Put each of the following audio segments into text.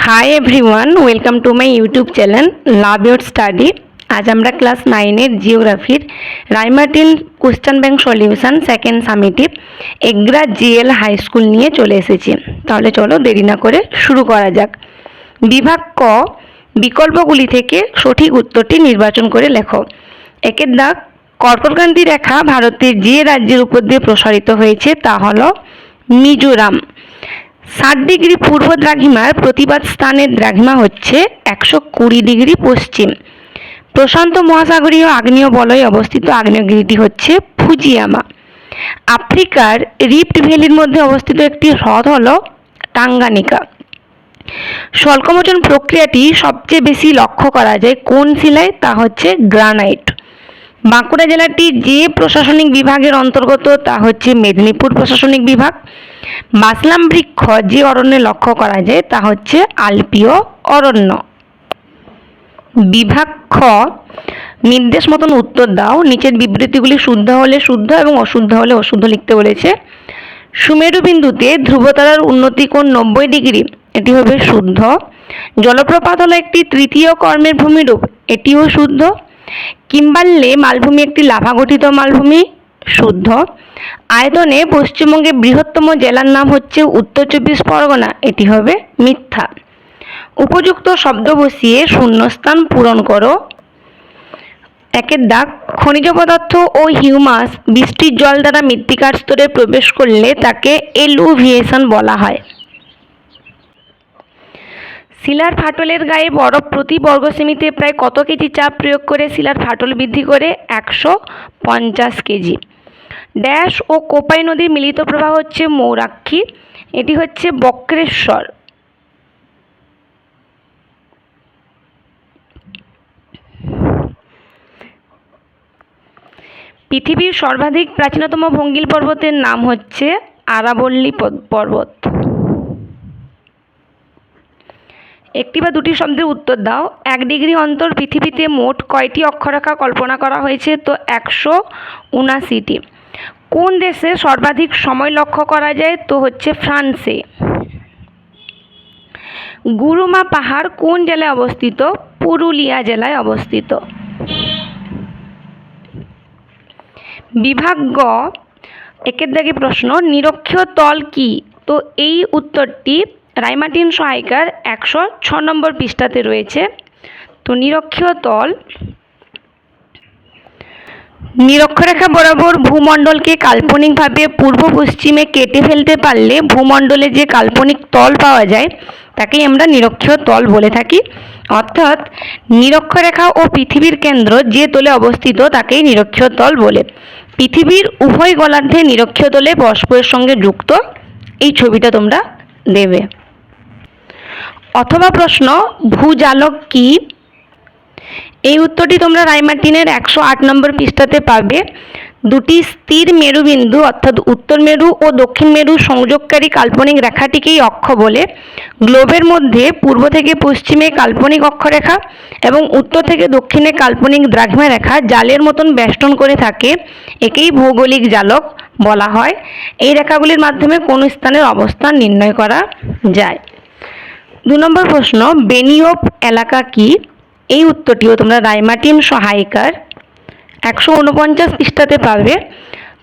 High everyone, welcome to my YouTube channel love your study. আজ আমরা class 9-এর জিওগ্রাফির Ray Martin question bank solution second summative Egra GL high school নিয়ে চলে এসেছি। তাহলে চলো দেরি না করে শুরু করা যাক। বিভাগ ক, বিকল্পগুলি থেকে সঠিক উত্তরটি নির্বাচন করে লেখো। একের দাগ, কর্কটক্রান্তি রেখা ভারতের যে রাজ্যের উপর দিয়ে প্রসারিত হয়েছে তা হলো মিজোরাম। 60 ডিগ্রি পূর্ব দ্রাঘিমার প্রতিবাদ স্থানের দ্রাঘিমা হচ্ছে 120 ডিগ্রি পশ্চিম। প্রশান্ত মহাসাগরীয় আগ্নেয় বলয়ে অবস্থিত আগ্নেয়গিরিটি হচ্ছে ফুজিয়ামা। আফ্রিকার রিফ্ট ভ্যালির মধ্যে অবস্থিত একটি হ্রদ হলো টাঙ্গানিকা। স্বল্পমোচন প্রক্রিয়াটি সবচেয়ে বেশি লক্ষ্য করা যায় কোন শিলায়, তা হচ্ছে গ্রানাইট। বাঁকুড়া জেলাটি যে প্রশাসনিক বিভাগের অন্তর্গত তা হচ্ছে মেদিনীপুর প্রশাসনিক বিভাগ। মাসলাম বৃক্ষ যে অরণ্যে লক্ষ্য করা যায় তা হচ্ছে আলপীয় অরণ্য। বিভাগ খ, নির্দেশ মতন উত্তর দাও। নিচের বিবৃতিগুলি শুদ্ধ হলে শুদ্ধ এবং অশুদ্ধ হলে অশুদ্ধ লিখতে বলেছে। সুমেরু বিন্দুতে ধ্রুবতারার উন্নতি কোণ 90 ডিগ্রি, এটি হবে শুদ্ধ। জলপ্রপাত হলো একটি তৃতীয় কর্মের ভূমিরূপ, এটিও শুদ্ধ। কিম্বারলে মালভূমি একটি লাভা গঠিত মালভূমি, শুদ্ধ। আয়তনে পশ্চিমবঙ্গের বৃহত্তম জেলার নাম হচ্ছে উত্তর 24 পরগনা, এটি হবে মিথ্যা। উপযুক্ত শব্দ বসিয়ে শূন্যস্থান পূরণ করো। একের দাগ, খনিজ পদার্থ ও হিউমাস বৃষ্টির জল দ্বারা মৃত্তিকার স্তরে প্রবেশ করলে তাকে এলুভিয়েশন বলা হয়। শিলার ফাটলের গায়ে বরফ প্রতি বর্গ সেমিতে প্রায় কত কেজি চাপ প্রয়োগ করে শিলার ফাটল বৃদ্ধি করে? 150 কেজি। ড্যাশ ও কোপাই নদীর মিলিত প্রবাহ হচ্ছে মৌরাক্ষী, এটি হচ্ছে বক্রেশ্বর। পৃথিবীর সর্বাধিক প্রাচীনতম ভঙ্গিল পর্বতের নাম হচ্ছে আরাবল্লী পর্বত। একটি বা দুটি শব্দের উত্তর দাও। 1 ডিগ্রি অন্তর পৃথিবীতে মোট কয়টি অক্ষরেখা কল্পনা করা হয়েছে? তো 179টি। কোন দেশে সর্বাধিক সময় লক্ষ্য করা যায়? তো হচ্ছে ফ্রান্সে। গুরুমা পাহাড় কোন জেলায় অবস্থিত? পুরুলিয়া জেলায় অবস্থিত। বিভাগ গ, একের দাগে প্রশ্ন, নিরক্ষীয় তল কি? তো এই উত্তরটি রাইমার্টিন সহায়িকার 106 নম্বর পৃষ্ঠাতে রয়েছে। তো নিরক্ষীয় তল নিরক্ষরেখা বরাবর ভূমণ্ডলকে কাল্পনিকভাবে পূর্ব পশ্চিমে কেটে ফেলতে পারলে ভূমণ্ডলে যে কাল্পনিক তল পাওয়া যায় তাকেই আমরা নিরক্ষীয় তল বলে থাকি। অর্থাৎ নিরক্ষরেখা ও পৃথিবীর কেন্দ্র যে তলে অবস্থিত তাকেই নিরক্ষীয় তল বলে। পৃথিবীর উভয় গোলার্ধে নিরক্ষীয় তলে পরস্পরের সঙ্গে যুক্ত। এই ছবিটা তোমরা দেবে। অথবা প্রশ্ন, ভূজালক কি? এই উত্তরটি তোমরা রাইমার্টিনের 108 নম্বর পৃষ্ঠাতে পাবে। দুটি স্থির মেরুবিন্দু অর্থাৎ উত্তর মেরু ও দক্ষিণ মেরু সংযোগকারী কাল্পনিক রেখাটিকেই অক্ষ বলে। গ্লোবের মধ্যে পূর্ব থেকে পশ্চিমে কাল্পনিক অক্ষরেখা এবং উত্তর থেকে দক্ষিণে কাল্পনিক দ্রাঘিমা রেখা জালের মতন বেষ্টন করে থাকে, একেই ভৌগোলিক জালক বলা হয়। এই রেখাগুলির মাধ্যমে কোন স্থানের অবস্থান নির্ণয় করা যায়। 2 নম্বর প্রশ্ন, বেনিওপ এলাকা কি? এই উত্তরটিও তোমরা রাইমার্টিন সহায়িকার 149 পৃষ্ঠাতে পাবে।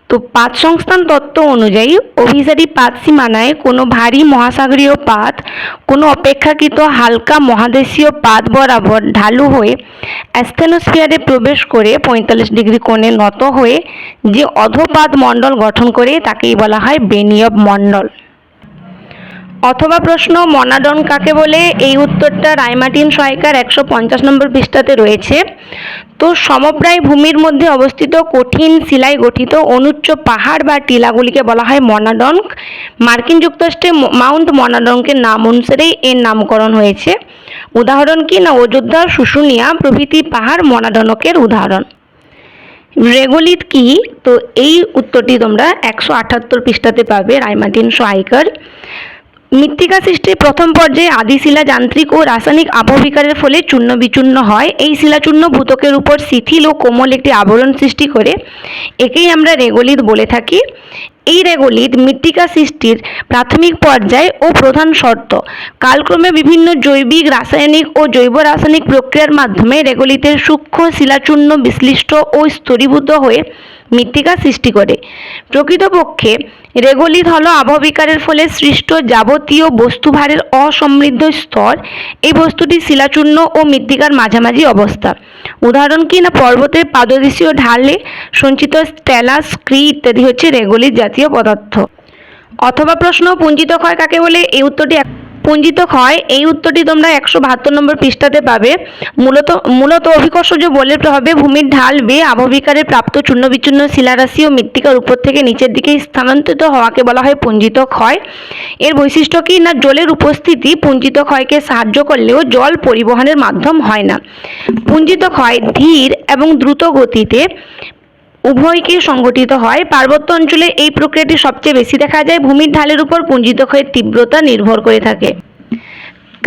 তো পাত সংস্থান তত্ত্ব অনুযায়ী অভিসারী পাত সীমানায় কোনো ভারী মহাসাগরীয় পাত কোনো অপেক্ষাকৃত হালকা মহাদেশীয় পাত বরাবর ঢালু হয়ে অ্যাস্থেনোস্ফিয়ারে প্রবেশ করে 45 ডিগ্রি কোণে নত হয়ে যে অধোপাত মণ্ডল গঠন করে তাকেই বলা হয় বেনিওপ মণ্ডল। অথবা প্রশ্ন, মনাডন কাকে বলে? এই উত্তরটা রাইমার্টিন সহায়িকার 150 নম্বর পৃষ্ঠাতে রয়েছে। তো সমপ্রায় ভূমির মধ্যে অবস্থিত কঠিন শিলায় গঠিত অনুচ্চ পাহাড় বা টিলাগুলিকে বলা হয় মনাডঙ্ক। মার্কিন যুক্তরাষ্ট্রে মাউন্ট মনাডঙ্কের নাম অনুসারেই এর নামকরণ হয়েছে। উদাহরণ কি না, অযোধ্যা, শুশুনিয়া প্রভৃতি পাহাড় মনাডঙ্কের উদাহরণ। রেগোলিথ কি? তো এই উত্তরটি তোমরা 178 পৃষ্ঠাতে পাবে রাইমার্টিন সহায়িকার। মৃত্তিকা সৃষ্টির প্রথম পর্যায়ে আদিশিলা যান্ত্রিক ও রাসায়নিক আবহবিকারের ফলে চূর্ণ বিচূর্ণ হয়। এই শিলাচূর্ণ ভূত্বকের উপর শিথিল ও কোমল একটি আবরণ সৃষ্টি করে, একেই আমরা রেগোলিথ বলে থাকি। এই রেগোলিথ মৃত্তিকা সৃষ্টির প্রাথমিক পর্যায় ও প্রধান শর্ত। কালক্রমে বিভিন্ন জৈবিক, রাসায়নিক ও জৈব রাসায়নিক প্রক্রিয়ার মাধ্যমে রেগোলিথের সূক্ষ্ম শিলাচূর্ণ বিশ্লিষ্ট ও স্তরীভূত হয়ে মৃত্তিকা সৃষ্টি করে। প্রকৃতপক্ষে রেগোলিথ হল আবহবিকারের ফলে সৃষ্ট যাবতীয় বস্তুভারের অসমৃদ্ধ স্তর। এই বস্তুটি শিলাচূর্ণ ও মৃত্তিকার মাঝামাঝি অবস্থা। উদাহরণ কি না, পর্বতের পাদদেশীয় ঢালে সঞ্চিত স্ট্যালাস, স্ক্রি ইত্যাদি হচ্ছে রেগোলিথ জাতীয় পদার্থ। অথবা প্রশ্ন, পুঞ্জিত ক্ষয় কাকে বলে? পুঞ্জিত ক্ষয় এই উত্তরটি তোমরা 172 নম্বর পৃষ্ঠাতে পাবে। মূলত অভিকর্ষজ বলের প্রভাবে ভূমির ঢাল বেয়ে আবহবিকারে প্রাপ্ত চূর্ণ বিচূর্ণ শিলারাশি ও মৃত্তিকার উপর থেকে নিচের দিকে স্থানান্তরিত হওয়াকে বলা হয় পুঞ্জিত ক্ষয়। এর বৈশিষ্ট্য কি না, জলের উপস্থিতি পুঞ্জিত ক্ষয়কে সাহায্য করলেও জল পরিবহনের মাধ্যম হয় না। পুঞ্জিত ক্ষয় ধীর এবং দ্রুত গতিতে উভয়কে সংঘটিত হয়। পার্বত্য অঞ্চলে এই প্রক্রিয়াটি সবচেয়ে বেশি দেখা যায়। ভূমির ঢালের উপর পুঞ্জিত ক্ষয়ের তীব্রতা নির্ভর করে থাকে।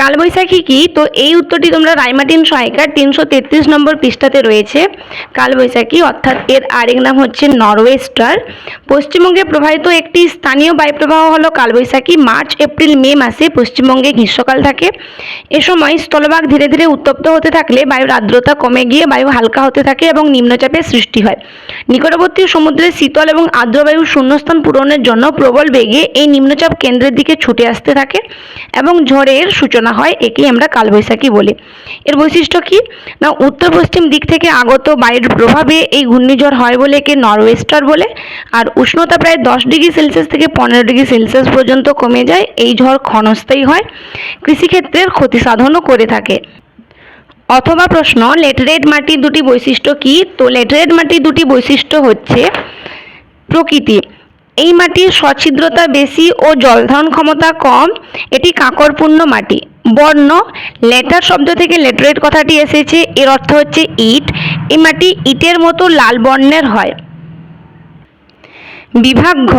কালবৈশাখী কি? তো এই উত্তরটি তোমরা রায়মার্টিন সহায়িকার 333 নম্বর পৃষ্ঠাতে রয়েছে। কালবৈশাখী অর্থাৎ এর আরেক নাম হচ্ছে নরওয়েস্টার। পশ্চিমবঙ্গে প্রবাহিত একটি স্থানীয় বায়ুপ্রবাহ হলো কালবৈশাখী। মার্চ, এপ্রিল, মে মাসে পশ্চিমবঙ্গে গ্রীষ্মকাল থাকে। এ সময় স্থলভাগ ধীরে ধীরে উত্তপ্ত হতে থাকলে বায়ুর আর্দ্রতা কমে গিয়ে বায়ু হালকা হতে থাকে এবং নিম্নচাপের সৃষ্টি হয়। নিকটবর্তী সমুদ্রের শীতল এবং আর্দ্র বায়ুর শূন্যস্থান পূরণের জন্য প্রবল বেগে এই নিম্নচাপ কেন্দ্রের দিকে ছুটে আসতে থাকে এবং ঝড়ের সূচনা হয়। একেই আমরা কালবৈশাখী বলি। এর বৈশিষ্ট্য কি না, উত্তর পশ্চিম দিক থেকে আগত বায়ুর প্রভাবে এই ঘূর্ণিঝড় হয় বলে একে নরওয়েস্টার বলে। আর উষ্ণতা প্রায় 10 ডিগ্রি সেলসিয়াস থেকে 15 ডিগ্রি সেলসিয়াস পর্যন্ত কমে যায়। এই ঝড় ক্ষণস্থায়ী হয়, কৃষিক্ষেত্রের ক্ষতি সাধনও করে থাকে। অথবা প্রশ্ন, লেটেরাইট মাটির দুটি বৈশিষ্ট্য কি? তো লেটেরাইট মাটির দুটি বৈশিষ্ট্য হচ্ছে প্রকৃতি। এই মাটির সছিদ্রতা বেশি ও জলধারণ ক্ষমতা কম। এটি কাঁকরপূর্ণ মাটি। বর্ণ, লেটার শব্দ থেকে লেটেরাইট কথাটি এসেছে। এর অর্থ হচ্ছে ইট। এই মাটি ইটের মতো লাল বর্ণের হয়। বিভাগ ঘ,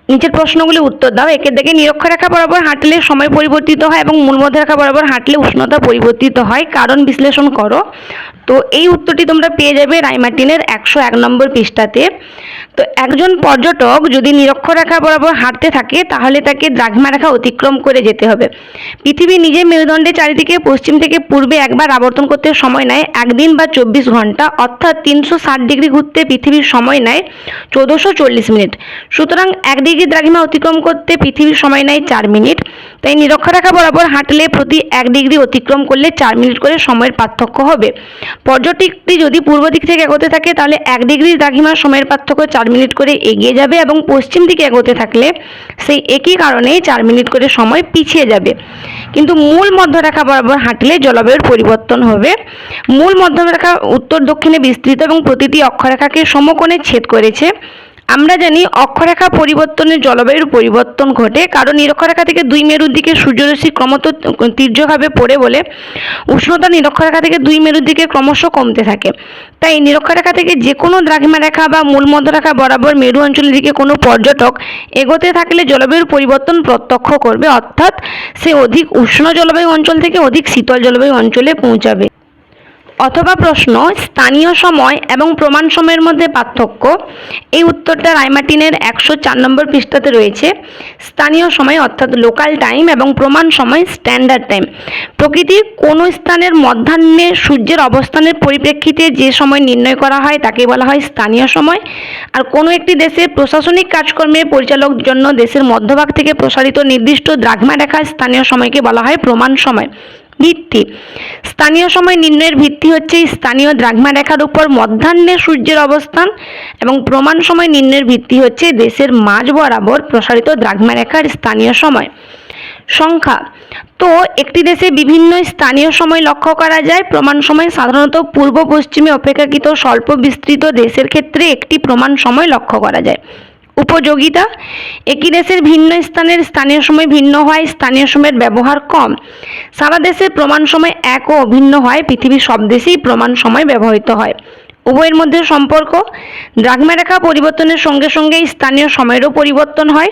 নিচের প্রশ্নগুলি উত্তর দাও। একে দেখে নিরক্ষরেখা বরাবর হাঁটলে সময় পরিবর্তিত হয় এবং মূলমধ্যরেখা বরাবর হাঁটলে উষ্ণতা পরিবর্তিত হয়। কারণ বিশ্লেষণ করো। তো এই উত্তরটি তোমরা পেয়ে যাবে রায়মার্টিনের 101 নম্বর পৃষ্ঠাতে। তো একজন পর্যটক যদি নিরক্ষরেখা বরাবর হাঁটতে থাকে তাহলে তাকে দ্রাঘিমারেখা অতিক্রম করে যেতে হবে। পৃথিবী নিজের মেরুদণ্ডের চারিদিকে পশ্চিম থেকে পূর্বে একবার আবর্তন করতে সময় নেয় 1 দিন বা 24 ঘন্টা, অর্থাৎ 360 ডিগ্রি ঘুরতে পৃথিবীর সময় নেয় 1440 মিনিট। সুতরাং 1 ডিগ্রি দ্রাঘিমা অতিক্রম করতে পৃথিবীর সময় নেয় 4 মিনিট। তাই নিরক্ষরেখা বরাবর হাঁটলে প্রতি 1 ডিগ্রি অতিক্রম করলে 4 মিনিট করে সময়ের পার্থক্য হবে। পর্যটকটি যদি পূর্ব দিক থেকে এগোতে থাকে তাহলে 1 ডিগ্রি দ্রাঘিমার সময়ের পার্থক্য 4 মিনিট করে এগিয়ে যাবে এবং পশ্চিম দিকে এগোতে থাকলে সেই একই কারণে 4 মিনিট করে সময় পিছিয়ে যাবে। কিন্তু মূল মধ্যরেখা বরাবর হাঁটলে জলবায়ুর পরিবর্তন হবে। মূল মধ্যরেখা উত্তর দক্ষিণে বিস্তৃত এবং প্রতিটি অক্ষরেখাকে সমকোণে ছেদ করেছে। আমরা জানি অক্ষরেখা পরিবর্তনে জলবায়ুর পরিবর্তন ঘটে, কারণ নিরক্ষরেখা থেকে 2 মেরুর দিকে সূর্যরশ্মি ক্রমত তীর্যকভাবে পড়ে বলে উষ্ণতা নিরক্ষরেখা থেকে 2 মেরুর দিকে ক্রমশ কমতে থাকে। তাই নিরক্ষরেখা থেকে যে কোনো দ্রাঘিমা রেখা বা মূল মধ্যরেখা বরাবর মেরু অঞ্চলের দিকে কোনো পর্যটক এগোতে থাকলে জলবায়ুর পরিবর্তন প্রত্যক্ষ করবে, অর্থাৎ সে অধিক উষ্ণ জলবায়ু অঞ্চল থেকে অধিক শীতল জলবায়ু অঞ্চলে পৌঁছাবে। অথবা প্রশ্ন, স্থানীয় সময় এবং প্রমাণ সময়ের মধ্যে পার্থক্য। এই উত্তরটা রায়মার্টিনের 104 নম্বর পৃষ্ঠাতে রয়েছে। স্থানীয় সময় অর্থাৎ লোকাল টাইম এবং প্রমাণ সময় স্ট্যান্ডার্ড টাইম। প্রকৃতির কোনো স্থানের মধ্যাহ্নে সূর্যের অবস্থানের পরিপ্রেক্ষিতে যে সময় নির্ণয় করা হয় তাকে বলা হয় স্থানীয় সময়। আর কোনো একটি দেশের প্রশাসনিক কাজকর্মের পরিচালকের জন্য দেশের মধ্যভাগ থেকে প্রসারিত নির্দিষ্ট দ্রাঘিমা রেখার স্থানীয় সময়কে বলা হয় প্রমাণ সময়। ভিত্তি, স্থানীয় সময় নির্ণয়ের ভিত্তি হচ্ছে স্থানীয় দ্রাঘিমা রেখার উপর মধ্যাহ্নে সূর্যের অবস্থান এবং প্রমাণ সময় নির্ণয়ের ভিত্তি হচ্ছে দেশের মাঝ বরাবর প্রসারিত দ্রাঘিমা রেখার স্থানীয় সময়। সংখ্যা, তো একটি দেশে বিভিন্ন স্থানীয় সময় লক্ষ্য করা যায়। প্রমাণ সময় সাধারণত পূর্ব পশ্চিমে অপেক্ষাকৃত স্বল্প বিস্তৃত দেশের ক্ষেত্রে একটি প্রমাণ সময় লক্ষ্য করা যায়। উপযোগিতা, একই দেশের ভিন্ন স্থানের স্থানীয় সময় ভিন্ন হয়, স্থানীয় সময়ের ব্যবহার কম। সারা দেশে প্রমাণ সময় এক ও অভিন্ন হয়, পৃথিবীর সব দেশেই প্রমাণ সময় ব্যবহৃত হয়। উভয়ের মধ্যে সম্পর্ক, দ্রাঘিমা রেখা পরিবর্তনের সঙ্গে সঙ্গে স্থানীয় সময়েরও পরিবর্তন হয়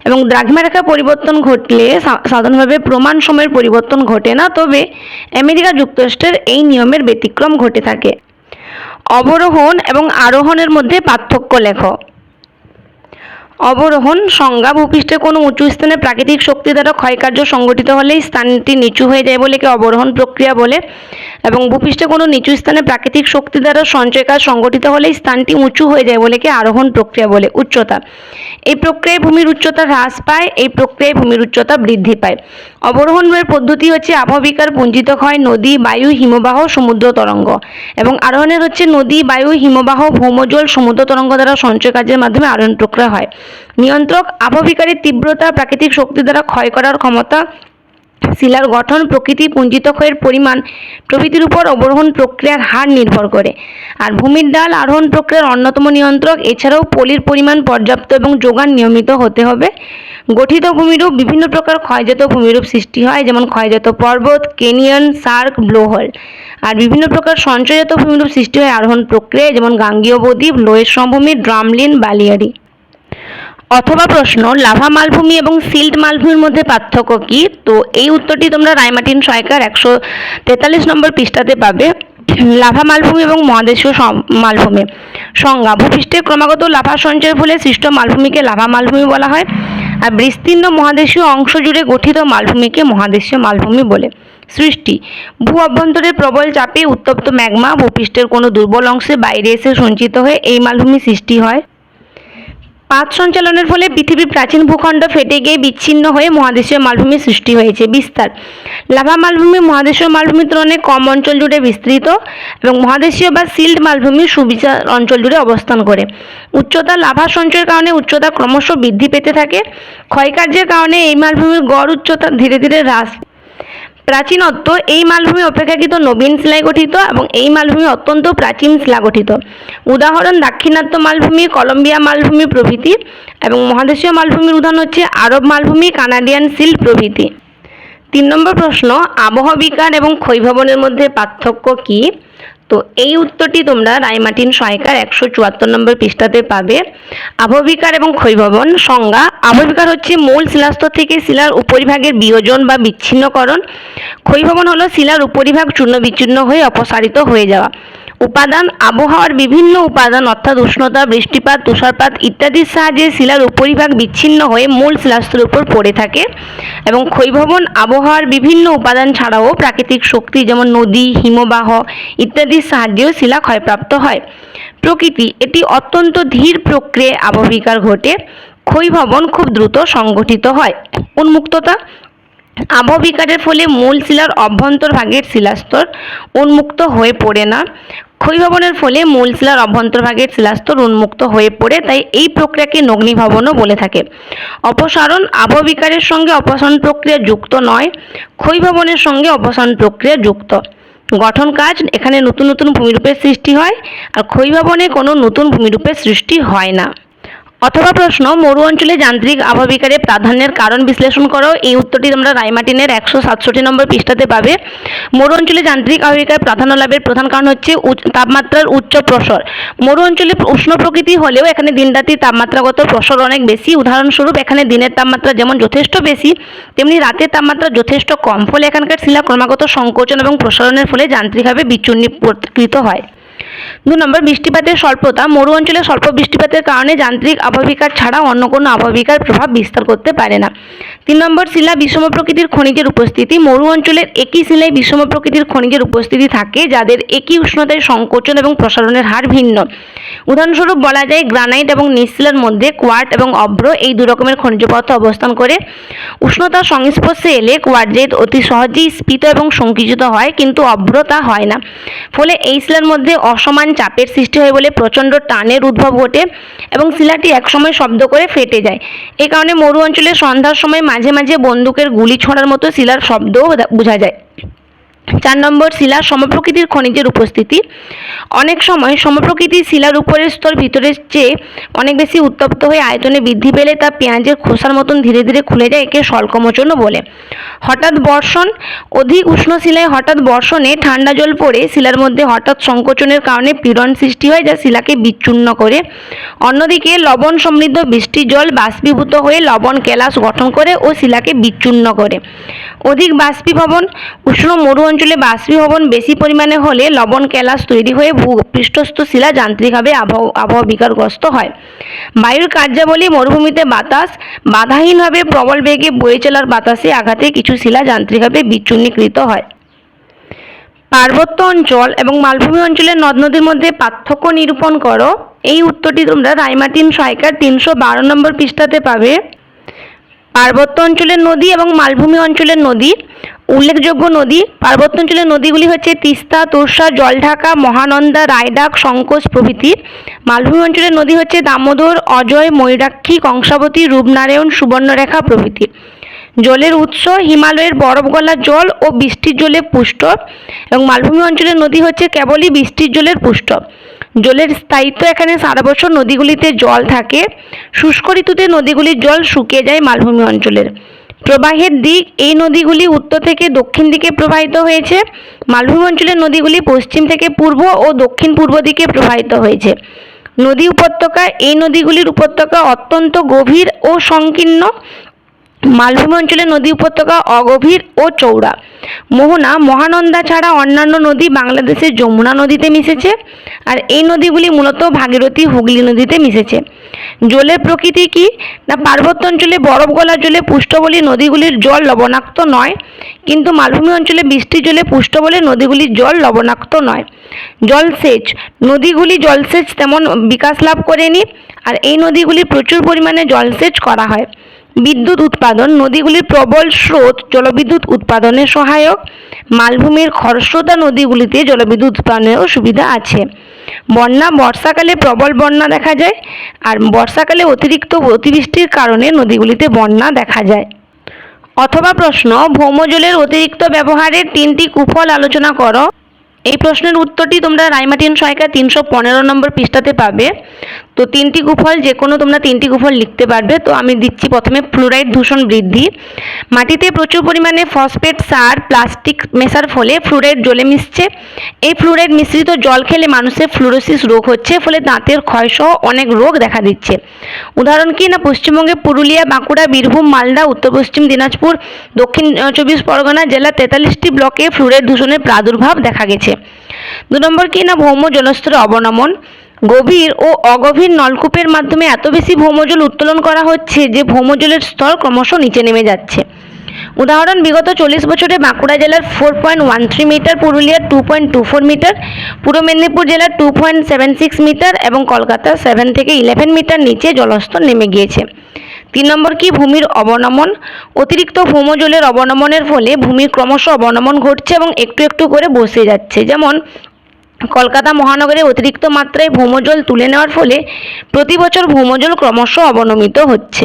এবং দ্রাঘিমা রেখা পরিবর্তন ঘটলে সাধারণভাবে প্রমাণ সময়ের পরিবর্তন ঘটে না, তবে আমেরিকা যুক্তরাষ্ট্রের এই নিয়মের ব্যতিক্রম ঘটে থাকে। অবরোহণ এবং আরোহণের মধ্যে পার্থক্য লেখো। অবরোহণ সংজ্ঞা: ভূপৃষ্ঠের কোনো উঁচু স্থানে প্রাকৃতিক শক্তি দ্বারা ক্ষয়কার্য সংঘটিত হলে স্থানটি নিচু হয়ে যায় বলে একে অবরোহণ প্রক্রিয়া বলে, এবং ভূপৃষ্ঠে কোনো নিচু স্থানে প্রাকৃতিক শক্তি দ্বারা সঞ্চয় কাজ সংঘটিত হলে স্থানটি উঁচু হয়ে যায় বলে একে আরোহণ প্রক্রিয়া বলে। উচ্চতা: এই প্রক্রিয়ায় ভূমির উচ্চতা হ্রাস পায়, এই প্রক্রিয়ায় ভূমির উচ্চতা বৃদ্ধি পায়। অবরোহণের পদ্ধতি হচ্ছে আবহবিকার, পুঞ্জিত ক্ষয়, নদী, বায়ু, হিমবাহ, সমুদ্র তরঙ্গ, এবং আরোহণের হচ্ছে নদী, বায়ু, হিমবাহ, ভৌমজল, সমুদ্র তরঙ্গ দ্বারা সঞ্চয় কাজের মাধ্যমে আরোহণ প্রক্রিয়া হয়। নিয়ন্ত্রক: আবহবিকারের তীব্রতা, প্রাকৃতিক শক্তি দ্বারা ক্ষয় করার ক্ষমতা, শিলার গঠন, প্রকৃতি, পুঞ্জিত ক্ষয়ের পরিমাণ প্রভৃতির উপর অবরোহণ প্রক্রিয়ার হার নির্ভর করে। আর ভূমির ঢাল আরোহণ প্রক্রিয়ার অন্যতম নিয়ন্ত্রক। এছাড়াও পলির পরিমাণ পর্যাপ্ত এবং যোগান নিয়মিত হতে হবে। গঠিত ভূমিরূপ: বিভিন্ন প্রকার ক্ষয়জাত ভূমিরূপ সৃষ্টি হয়, যেমন ক্ষয়জাত পর্বত, ক্যানিয়ন, সার্ক, ব্লোহোল। আর বিভিন্ন প্রকার সঞ্চয়জাত ভূমিরূপ সৃষ্টি হয় আরোহণ প্রক্রিয়ায়, যেমন গাঙ্গেয় বদ্বীপ, লোয়ের সমভূমি, ড্রামলিন, বালিয়াড়ি। অথবা প্রশ্ন: লাভা মালভূমি এবং সিল্ট মালভূমির মধ্যে পার্থক্য কি? তো এই উত্তরটি তোমরা রায়মার্টিন সহায়িকার 143 নম্বর পৃষ্ঠাতে পাবে। লাভা মালভূমি এবং মহাদেশীয় মালভূমি। সংজ্ঞা: ভূপৃষ্ঠে ক্রমাগত লাভা সঞ্চয়ের ফলে সৃষ্ট মালভূমিকে লাভা মালভূমি বলা হয়, আর বিস্তীর্ণ মহাদেশীয় অংশ জুড়ে গঠিত মালভূমিকে মহাদেশীয় মালভূমি বলে। সৃষ্টি: ভূ অভ্যন্তরের প্রবল চাপে উত্তপ্ত ম্যাগমা ভূপৃষ্ঠের কোনো দুর্বল অংশে বাইরে এসে সঞ্চিত হয়ে এই মালভূমি সৃষ্টি হয়। পাত সঞ্চালনের ফলে পৃথিবীর প্রাচীন ভূখণ্ড ফেটে গিয়ে বিচ্ছিন্ন হয়ে মহাদেশীয় মালভূমির সৃষ্টি হয়েছে। বিস্তার: লাভা মালভূমি মহাদেশীয় মালভূমির তুলনায় কম অঞ্চল জুড়ে বিস্তৃত, এবং মহাদেশীয় বা সিল্ট মালভূমি সুবিশাল অঞ্চল জুড়ে অবস্থান করে। উচ্চতা: লাভা সঞ্চয়ের কারণে উচ্চতা ক্রমশ বৃদ্ধি পেতে থাকে। ক্ষয়কার্যের কারণে এই মালভূমির গড় উচ্চতা ধীরে ধীরে হ্রাস। প্রাচীনত্ব: এই মালভূমি অপেক্ষাকৃত নবীন শিলায় গঠিত, এবং এই মালভূমি অত্যন্ত প্রাচীন শিলা গঠিত। উদাহরণ: দাক্ষিণাত্য মালভূমি, কলম্বিয়া মালভূমি প্রভৃতি। এবং মহাদেশীয় মালভূমির উদাহরণ হচ্ছে আরব মালভূমি, কানাডিয়ান সিল্ট প্রভৃতি। 3 নম্বর প্রশ্ন: আবহবিকার এবং ক্ষয়ভবনের মধ্যে পার্থক্য কি? তো এই উত্তরটি তোমরা রায়মার্টিন সহায়িকার 174 নম্বর পৃষ্ঠাতে পাবে। আবহবিকার এবং ক্ষয়ভবন। সংজ্ঞা: আবহবিকার হচ্ছে মূল শিলাস্তর থেকে শিলার উপরিভাগের বিয়োজন বা বিচ্ছিন্নকরণ। ক্ষয়ভবন হলো শিলার উপরিভাগ চূর্ণ বিচূর্ণ হয়ে অপসারিত হয়ে যাওয়া। উপাদান: আবহাওয়ার বিভিন্ন উপাদান অর্থাৎ উষ্ণতা, বৃষ্টিপাত, তুষারপাত ইত্যাদির সাহায্যে শিলার উপরিভাগ বিচ্ছিন্ন হয়ে মূল শিলাস্তরের উপর পড়ে থাকে। এবং ক্ষয়ভবন আবহাওয়ার বিভিন্ন উপাদান ছাড়াও প্রাকৃতিক শক্তি যেমন নদী, হিমবাহ ইত্যাদির সাহায্যেও শিলা ক্ষয়প্রাপ্ত হয়। প্রকৃতি: এটি অত্যন্ত ধীর প্রক্রিয়ায় আবহবিকার ঘটে। ক্ষয়ভবন খুব দ্রুত সংঘটিত হয়। উন্মুক্ততা: আবহবিকারের ফলে মূল শিলার অভ্যন্তরভাগের শিলাস্তর উন্মুক্ত হয়ে পড়ে না। ক্ষয়ভবনের ফলে মূল শিলার অভ্যন্তরভাগের শিলাস্তর উন্মুক্ত হয়ে পড়ে, তাই এই প্রক্রিয়াকে নগ্নীভবনও বলে থাকে। অপসারণ: আবহবিকারের সঙ্গে অপসারণ প্রক্রিয়া যুক্ত নয়, ক্ষয়ভবনের সঙ্গে অপসারণ প্রক্রিয়া যুক্ত। গঠন কাজ: এখানে নতুন নতুন ভূমিরূপের সৃষ্টি হয়, আর ক্ষয়ভবনে কোনো নতুন ভূমিরূপের সৃষ্টি হয় না। অথবা প্রশ্ন: মরু অঞ্চলে যান্ত্রিক আবহবিকারের প্রাধান্যের কারণ বিশ্লেষণ করো। এই উত্তরটি তোমরা রায়মার্টিনের 167 নম্বর পৃষ্ঠাতে পাবে। মরু অঞ্চলে যান্ত্রিক আবহবিকার প্রাধান্য লাভের প্রধান কারণ হচ্ছে তাপমাত্রার উচ্চ প্রসার। মরু অঞ্চলে উষ্ণ প্রকৃতি হলেও এখানে দিনরাত্রি তাপমাত্রাগত প্রসার অনেক বেশি। উদাহরণস্বরূপ, এখানে দিনের তাপমাত্রা যেমন যথেষ্ট বেশি, তেমনি রাতের তাপমাত্রা যথেষ্ট কম। ফলে এখানকার শিলা ক্রমাগত সংকোচন এবং প্রসারণের ফলে যান্ত্রিকভাবে বিচ্ছুন্নীকৃত হয়। 2 নম্বর, বৃষ্টিপাতের স্বল্পতা। মরু অঞ্চলে স্বল্প বৃষ্টিপাতের কারণে যান্ত্রিক আবহবিকার ছাড়া অন্য কোনো আবহবিকার প্রভাব বিস্তার করতে পারে না। 3 নম্বর, শিলা বিষম প্রকৃতির খনিজের উপস্থিতি। মরু অঞ্চলের একই শিলায় বিষম প্রকৃতির খনিজের উপস্থিতি থাকে, যাদের একই উষ্ণতায় সংকোচন এবং প্রসারণের হার ভিন্ন। উদাহরণস্বরূপ বলা যায় গ্রানাইট এবং নিচশিলার মধ্যে কোয়ার্ট এবং অভ্র এই 2 রকমের খনিজ পদার্থ অবস্থান করে। উষ্ণতার সংস্পর্শে এলে কোয়ার্টজাইট অতি সহজেই স্ফীত এবং সংকুচিত হয়, কিন্তু অভ্র তা হয় না। ফলে এই শিলার মধ্যে অসমান চাপের সৃষ্টি হয় বলে প্রচণ্ড টানের উদ্ভব ঘটে এবং শিলাটি একসময় শব্দ করে ফেটে যায়। এই কারণে মরু অঞ্চলে সন্ধ্যার সময় মাঝে মাঝে বন্দুকের গুলি ছোঁড়ার মতো শিলার শব্দও বোঝা যায়। 4 নম্বর, শিলার সমপ্রকৃতির খনিজের উপস্থিতি। অনেক সময় সমপ্রকৃতির শিলার উপরের স্তর ভিতরের চেয়ে অনেক বেশি উত্তপ্ত হয়ে আয়তনে বৃদ্ধি পেলে তা পেঁয়াজের খোসার মতন ধীরে ধীরে খুলে যায়, একে স্বল্পমোচনও বলে। হঠাৎ বর্ষণ। অধিক উষ্ণ শিলায় হঠাৎ বর্ষণে ঠান্ডা জল পড়ে শিলার মধ্যে হঠাৎ সংকোচনের কারণে পীড়ন সৃষ্টি হয়, যা শিলাকে বিচ্ছুন্ন করে। অন্যদিকে লবণ সমৃদ্ধ বৃষ্টির জল বাষ্পীভূত হয়ে লবণ কেলাস গঠন করে ও শিলাকে বিচ্ছুন্ন করে। অধিক বাষ্পীভবন। উষ্ণ মরু অঞ্চলে বাষ্পীভবন বেশি পরিমাণে হলে লবণ কেলাস তৈরি হয়ে ভূপৃষ্ঠস্থ শিলা যান্ত্রিকভাবে আবহাওয়া বিকারগ্রস্ত হয়। বায়ুর কার্যাবলী মরুভূমিতে বাতাস বাধাহীনভাবে প্রবল বেগে বয়ে চলার বাতাসে আঘাতে কিছু শিলা যান্ত্রিকভাবে বিচূর্ণীকৃত হয়। পার্বত্য অঞ্চল এবং মালভূমি অঞ্চলের নদ নদীর মধ্যে পার্থক্য নিরূপণ করো। এই উত্তরটি তোমরা রায়মার্টিন সহায়িকার 312 নম্বর পৃষ্ঠাতে পাবে। পার্বত্য অঞ্চলের নদী এবং মালভূমি অঞ্চলের নদী। উল্লেখযোগ্য নদী পার্বত্য অঞ্চলের নদীগুলি হচ্ছে তিস্তা, তোর্ষা, জলঢাকা, মহানন্দা, রায়ডাক, সংকোচ প্রভৃতি। মালভূমি অঞ্চলের নদী হচ্ছে দামোদর, অজয়, ময়ূরাক্ষী, কংসাবতী, রূপনারায়ণ, সুবর্ণরেখা প্রভৃতি। জলের উৎস হিমালয়ের বরফ গলা জল ও বৃষ্টির জলে পুষ্ট এবং মালভূমি অঞ্চলের নদী হচ্ছে কেবলই বৃষ্টির জলের পুষ্ট। জলের স্থায়িত্ব এখানে সারা বছর নদীগুলিতে জল থাকে। শুষ্ক ঋতুতে নদীগুলির জল শুকিয়ে যায় মালভূমি অঞ্চলের। প্রবাহের দিক এই নদীগুলি উত্তর থেকে দক্ষিণ দিকে প্রবাহিত হয়েছে। মালভূমি অঞ্চলের নদীগুলি পশ্চিম থেকে পূর্ব ও দক্ষিণ পূর্ব দিকে প্রবাহিত হয়েছে। নদী উপত্যকা এই নদীগুলির উপত্যকা অত্যন্ত গভীর ও সংকীর্ণ। মালভূমি অঞ্চলের নদী উপত্যকা অগভীর ও চওড়া। মোহনা মহানন্দা ছাড়া অন্যান্য নদী বাংলাদেশের যমুনা নদীতে মিশেছে, আর এই নদীগুলি মূলত ভাগীরথী, হুগলি নদীতে মিশেছে। জলের প্রকৃতি কি না, পার্বত্য অঞ্চলে বরফ গলা জলে পুষ্ট বলে নদীগুলির জল লবণাক্ত নয়, কিন্তু মালভূমি অঞ্চলে বৃষ্টির জলে পুষ্ট বলে নদীগুলির জল লবণাক্ত নয়। জলসেচ নদীগুলি জলসেচ তেমন বিকাশ লাভ করেনি, আর এই নদীগুলি প্রচুর পরিমাণে জলসেচ করা হয়। বিদ্যুৎ উৎপাদন নদীগুলির প্রবল স্রোত জলবিদ্যুৎ উৎপাদনে সহায়ক। মালভূমির খরস্রোতা নদীগুলিতে জলবিদ্যুৎ উৎপাদনেরও সুবিধা আছে। বন্যা বর্ষাকালে প্রবল বন্যা দেখা যায়, আর বর্ষাকালে অতিরিক্ত অতিবৃষ্টির কারণে নদীগুলিতে বন্যা দেখা যায়। অথবা প্রশ্ন ভৌমজলের অতিরিক্ত ব্যবহারের 3টি কুফল আলোচনা করো। এই প্রশ্নের উত্তরটি তোমরা রায়মার্টিন সহায়িকা 315 নম্বর পৃষ্ঠাতে পাবে। তো 3টি কুফল যে কোনো তোমরা 3টি কুফল লিখতে পারবে। তো আমি দিচ্ছি প্রথমে ফ্লুরাইড দূষণ বৃদ্ধি। মাটিতে প্রচুর পরিমাণে ফসফেট সার প্লাস্টিক মেশার ফলে ফ্লুরাইড জলে মিশছে। এই ফ্লুরাইড মিশ্রিত জল খেলে মানুষের ফ্লুরোসিস রোগ হচ্ছে, ফলে দাঁতের ক্ষয়সহ অনেক রোগ দেখা দিচ্ছে। উদাহরণ কি না, পশ্চিমবঙ্গে পুরুলিয়া, বাঁকুড়া, বীরভূম, মালদা, উত্তর পশ্চিম দিনাজপুর, দক্ষিণ 24 পরগনা জেলা 43টি ব্লকে ফ্লুরাইড দূষণের প্রাদুর্ভাব দেখা গেছে। 2 নম্বর কি না, ভৌম জলস্তরের অবনমন। গভীর ও অগভীর নলকূপের মাধ্যমে এত বেশি ভৌমজল উত্তোলন করা হচ্ছে যে ভৌমজলের স্তর ক্রমশ নিচে নেমে যাচ্ছে। উদাহরণ বিগত 40 বছরে বাঁকুড়া জেলার 4.13 মিটার, পুরুলিয়ার 2.24 মিটার, পূর্ব মেদিনীপুর জেলার 2.76 মিটার এবং কলকাতার 7 থেকে 11 মিটার নিচে জলস্তর নেমে গিয়েছে। 3 নম্বর কি, ভূমির অবনমন। অতিরিক্ত ভৌমজলের অবনমনের ফলে ভূমির ক্রমশ অবনমন ঘটছে এবং একটু একটু করে বসে যাচ্ছে। যেমন কলকাতা মহানগরে অতিরিক্ত মাত্রায় ভৌমজল তুলে নেওয়ার ফলে প্রতি বছর ভৌমজল ক্রমশ অবনমিত হচ্ছে।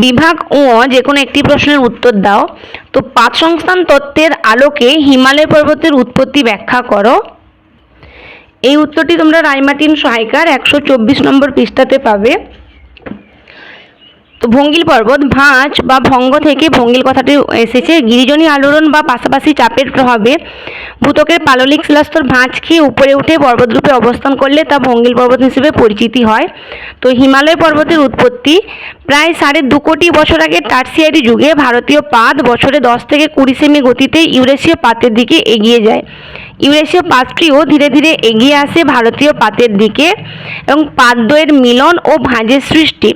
বিভাগ ও যে কোনো একটি প্রশ্নের উত্তর দাও। তো পাঁচ সংস্থান তত্ত্বের আলোকে হিমালয় পর্বতের উৎপত্তি ব্যাখ্যা করো। এই উত্তরটি তোমরা রায়মার্টিন সহায়িকার 124 নম্বর পৃষ্ঠাতে পাবে। তো ভঙ্গিল পর্বত ভাঁজ বা ভঙ্গ থেকে ভঙ্গিল কথাটি এসেছে। গিরিজনী আলোড়ন বা পাশাপাশি চাপের প্রভাবে ভূত্বকের পাললিক শিলাস্তর ভাঁজ খেয়ে উপরে উঠে পর্বতরূপে অবস্থান করলে তা ভঙ্গিল পর্বত হিসেবে পরিচিতি হয়। তো হিমালয় পর্বতের উৎপত্তি প্রায় 2.5 কোটি বছর আগে টারসিয়ারি যুগে। ভারতীয় পাত বছরে 10 থেকে 20 সেমি গতিতে ইউরেশীয় পাতের দিকে এগিয়ে যায়। ইউরেশীয় পাতটিও ধীরে ধীরে এগিয়ে আসে ভারতীয় পাতের দিকে এবং পাতদ্বয়ের মিলন ও ভাঁজের সৃষ্টি।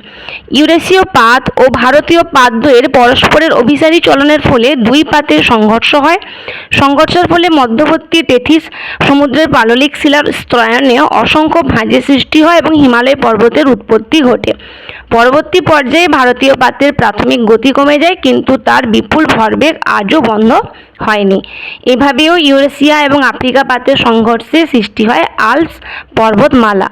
ইউরেশীয় পাত ও ভারতীয় পাতদ্বয়ের পরস্পরের অভিসারী চলনের ফলে দুই পাতের সংঘর্ষ হয়। সংঘর্ষের ফলে মধ্যবর্তী টেথিস সমুদ্রের পাললিক শিলার স্তরায়নে অসংখ্য ভাঁজের সৃষ্টি হয় এবং হিমালয় পর্বতের উৎপত্তি ঘটে। পরবর্তী পর্যায়ে ভারতীয় পাতের প্রাথমিক গতি কমে যায়, কিন্তু তার বিপুল ভরবেগ আজও বন্ধ হয়নি। এভাবেও ইউরেশিয়া এবং আফ্রিকা পাতের সংঘর্ষে সৃষ্টি হয় আল্পস পর্বতমালা।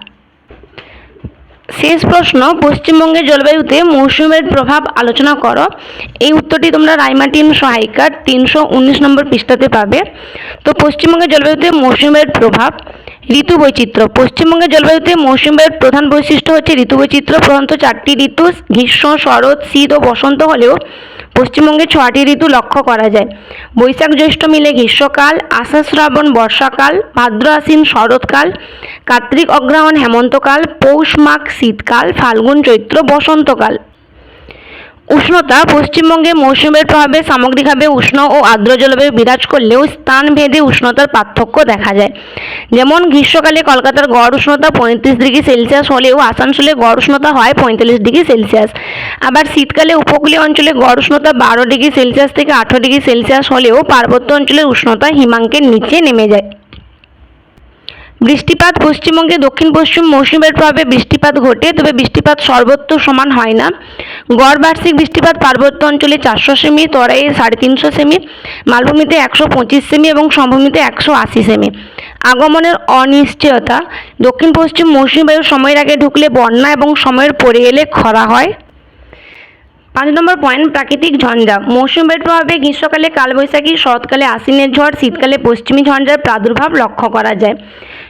শেষ প্রশ্ন, পশ্চিমবঙ্গের জলবায়ুতে মৌসুমের প্রভাব আলোচনা করো। এই উত্তরটি তোমরা রায়মার্টিন সহায়িকার 319 নম্বর পৃষ্ঠাতে পাবে। তো পশ্চিমবঙ্গের জলবায়ুতে মৌসুমের প্রভাব। ঋতু বৈচিত্র্য। পশ্চিমবঙ্গের জলবায়ুতে মৌসুমের প্রধান বৈশিষ্ট্য হচ্ছে ঋতু বৈচিত্র্য। প্রধানত 4টি ঋতু গ্রীষ্ম, শরৎ, শীত ও বসন্ত হলেও পশ্চিমবঙ্গে 6টি ঋতু লক্ষ্য করা যায়। বৈশাখ জ্যৈষ্ঠ মিলে গ্রীষ্মকাল, আষাঢ় শ্রাবণ বর্ষাকাল, ভাদ্র আশ্বিন শরৎকাল, কার্তিক অগ্রহায়ণ হেমন্তকাল, পৌষ মাঘ শীতকাল, ফাল্গুন চৈত্র বসন্তকাল। উষ্ণতা পশ্চিমবঙ্গে মৌসুমের প্রভাবে সামগ্রিকভাবে উষ্ণ ও আর্দ্র জলবায়ু বিরাজ করলেও স্থানভেদে উষ্ণতার পার্থক্য দেখা যায়। যেমন গ্রীষ্মকালে কলকাতার গড় উষ্ণতা 35°C হলেও আসানসোলে গড় উষ্ণতা হয় 45°C। আবার শীতকালে উপকূলীয় অঞ্চলে গড় উষ্ণতা 12°C থেকে 18°C হলেও পার্বত্য অঞ্চলের উষ্ণতা হিমাঙ্কের নিচে নেমে যায়। বৃষ্টিপাত পশ্চিমবঙ্গে দক্ষিণ পশ্চিম মৌসুমের প্রভাবে বৃষ্টিপাত ঘটে, তবে বৃষ্টিপাত সর্বত্র সমান হয় না। গড় বার্ষিক বৃষ্টিপাত পার্বত্য অঞ্চলে 400 সেমি, তরাইয়ে 350 সেমি, মালভূমিতে 125 সেমি এবং সমভূমিতে 180 সেমি। আগমনের অনিশ্চয়তা দক্ষিণ পশ্চিম মৌসুমী বায়ু সময়ের আগে ঢুকলে বন্যা এবং সময়ের পরে এলে খরা হয়। 5 নম্বর পয়েন্ট, প্রাকৃতিক ঝঞ্ঝা। মৌসুমী বায়ুর প্রভাবে গ্রীষ্মকালে কালবৈশাখী, শরৎকালে আশ্বিনের ঝড়, শীতকালে পশ্চিমী ঝঞ্ঝার প্রাদুর্ভাব লক্ষ্য করা যায়।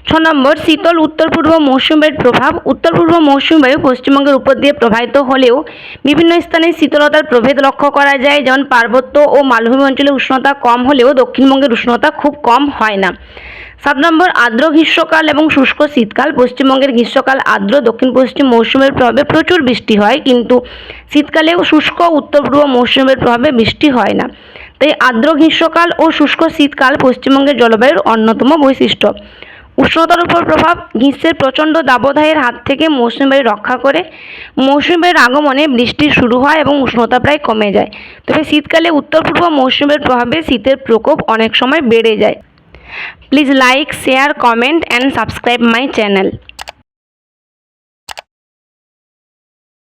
6 নম্বর, শীতল উত্তর পূর্ব মৌসুমী বায়ুর প্রভাব। উত্তর পূর্ব মৌসুমী বায়ু পশ্চিমবঙ্গের উপর দিয়ে প্রবাহিত হলেও বিভিন্ন স্থানে শীতলতার প্রভেদ লক্ষ্য করা যায়। যেমন পার্বত্য ও মালভূমি অঞ্চলে উষ্ণতা কম হলেও দক্ষিণবঙ্গের উষ্ণতা খুব কম হয় না। 7 নম্বর, আর্দ্র গ্রীষ্মকাল এবং শুষ্ক শীতকাল। পশ্চিমবঙ্গের গ্রীষ্মকাল আর্দ্র, দক্ষিণ পশ্চিম মৌসুমের প্রভাবে প্রচুর বৃষ্টি হয়, কিন্তু শীতকালেও শুষ্ক উত্তর পূর্ব মৌসুমের প্রভাবে বৃষ্টি হয় না। তাই আর্দ্র গ্রীষ্মকাল ও শুষ্ক শীতকাল পশ্চিমবঙ্গের জলবায়ুর অন্যতম বৈশিষ্ট্য। উষ্ণতার উপর প্রভাব, গ্রীষ্মের প্রচণ্ড দাবদাহের হাত থেকে মৌসুমী বায়ু রক্ষা করে। মৌসুমী বায়ুর আগমনে বৃষ্টি শুরু হয় এবং উষ্ণতা প্রায় কমে যায়। তবে শীতকালে উত্তর পূর্ব মৌসুমের প্রভাবে শীতের প্রকোপ অনেক সময় বেড়ে যায়। Please like, share, comment and subscribe my channel.